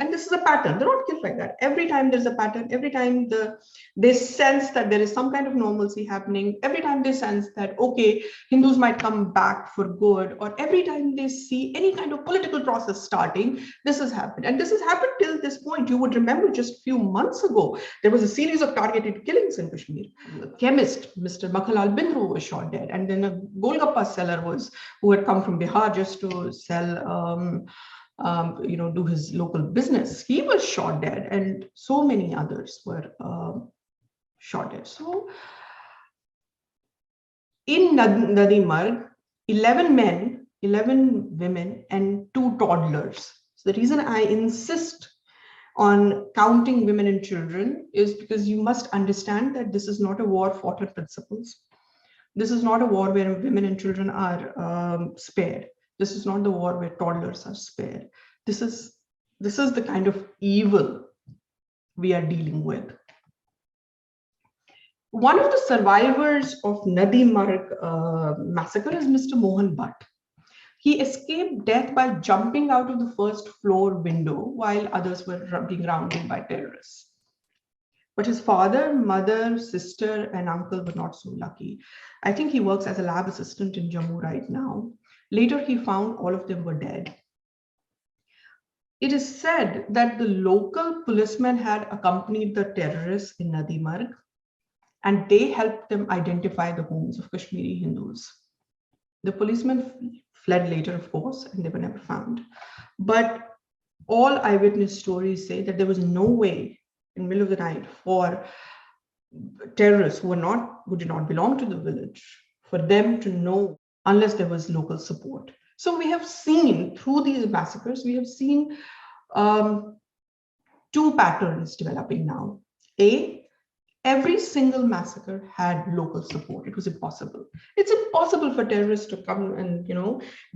And this is a pattern. They're not killed like that. Every time there's a pattern, every time they sense that there is some kind of normalcy happening, every time they sense that, okay, Hindus might come back for good, or every time they see any kind of political process starting, this has happened. And this has happened till this point. You would remember just a few months ago, there was a series of targeted killings in Kashmir. The chemist, Mr. Makhalal Bindru, was shot dead. And then a Golgappa seller who had come from Bihar just to sell do his local business. He was shot dead, and so many others were shot dead. So in Nadi Marg, 11 men, 11 women, and 2 toddlers. So the reason I insist on counting women and children is because you must understand that this is not a war fought on principles. This is not a war where women and children are spared. This is not the war where toddlers are spared. This is the kind of evil we are dealing with. One of the survivors of Nadi Marg massacre is Mr. Mohan Bhatt. He escaped death by jumping out of the first floor window while others were being rounded by terrorists. But his father, mother, sister, and uncle were not so lucky. I think he works as a lab assistant in Jammu right now. Later, he found all of them were dead. It is said that the local policemen had accompanied the terrorists in Nadi Marg, and they helped them identify the homes of Kashmiri Hindus. The policemen fled later, of course, and they were never found. But all eyewitness stories say that there was no way in the middle of the night for terrorists who did not belong to the village, for them to know unless there was local support. So we have seen through these massacres, we have seen 2 patterns developing now. Every single massacre had local support. It was impossible. It's impossible for terrorists to come and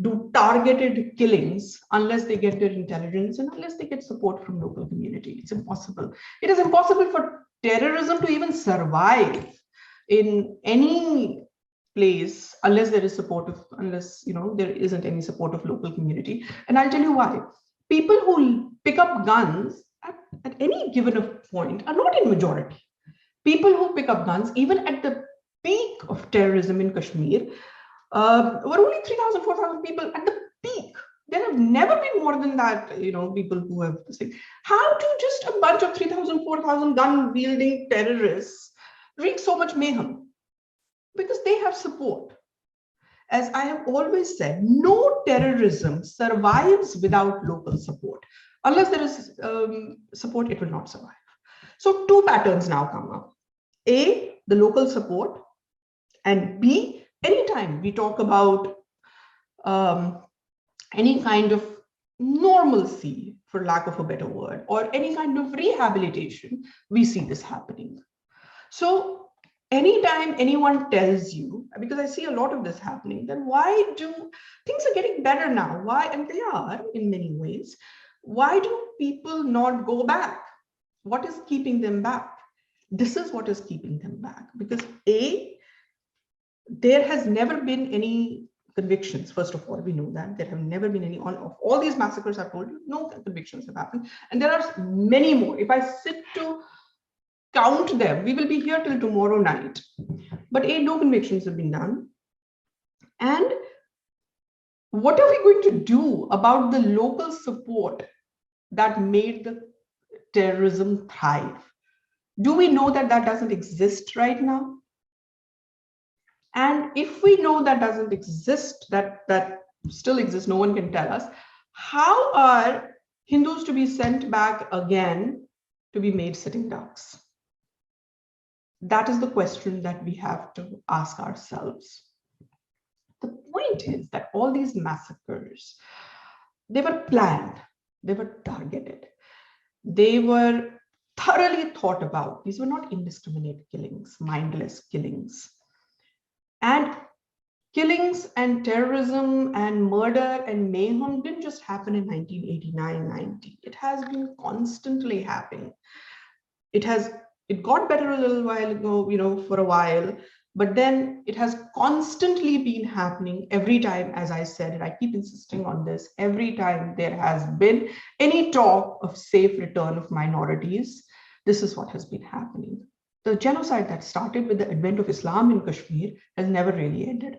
do targeted killings unless they get their intelligence and unless they get support from local community. It's impossible. It is impossible for terrorism to even survive in any place unless there is there isn't any support of local community. And I'll tell you why. People who pick up guns at any given point are not in majority. People who pick up guns, even at the peak of terrorism in Kashmir, were only 3,000, 4,000 people at the peak. There have never been more than that, people who have this thing. How do just a bunch of 3,000, 4,000 gun-wielding terrorists wreak so much mayhem? Because they have support. As I have always said, no terrorism survives without local support. Unless there is support, it will not survive. So 2 patterns now come up. A, the local support, and B, anytime we talk about any kind of normalcy, for lack of a better word, or any kind of rehabilitation, we see this happening. So anytime anyone tells you, because I see a lot of this happening, then why do things are getting better now? Why? And they are in many ways. Why do people not go back? What is keeping them back? This is what is keeping them back. Because A, there has never been any convictions. First of all, we know that there have never been any of all these massacres I've told you, no convictions have happened. And there are many more. If I sit to count them, we will be here till tomorrow night. But A, no convictions have been done. And what are we going to do about the local support that made the terrorism thrive? Do we know that that doesn't exist right now? And if we know that doesn't exist, that still exists, no one can tell us, how are Hindus to be sent back again to be made sitting ducks? That is the question that we have to ask ourselves. The point is that all these massacres, they were planned, they were targeted, they were thoroughly thought about. These were not indiscriminate killings, mindless killings. And killings and terrorism and murder and mayhem didn't just happen in 1989-90. It has been constantly happening. It got better a little while ago, for a while, But then it has constantly been happening every time, as I said, and I keep insisting on this, every time there has been any talk of safe return of minorities, this is what has been happening. The genocide that started with the advent of Islam in Kashmir has never really ended.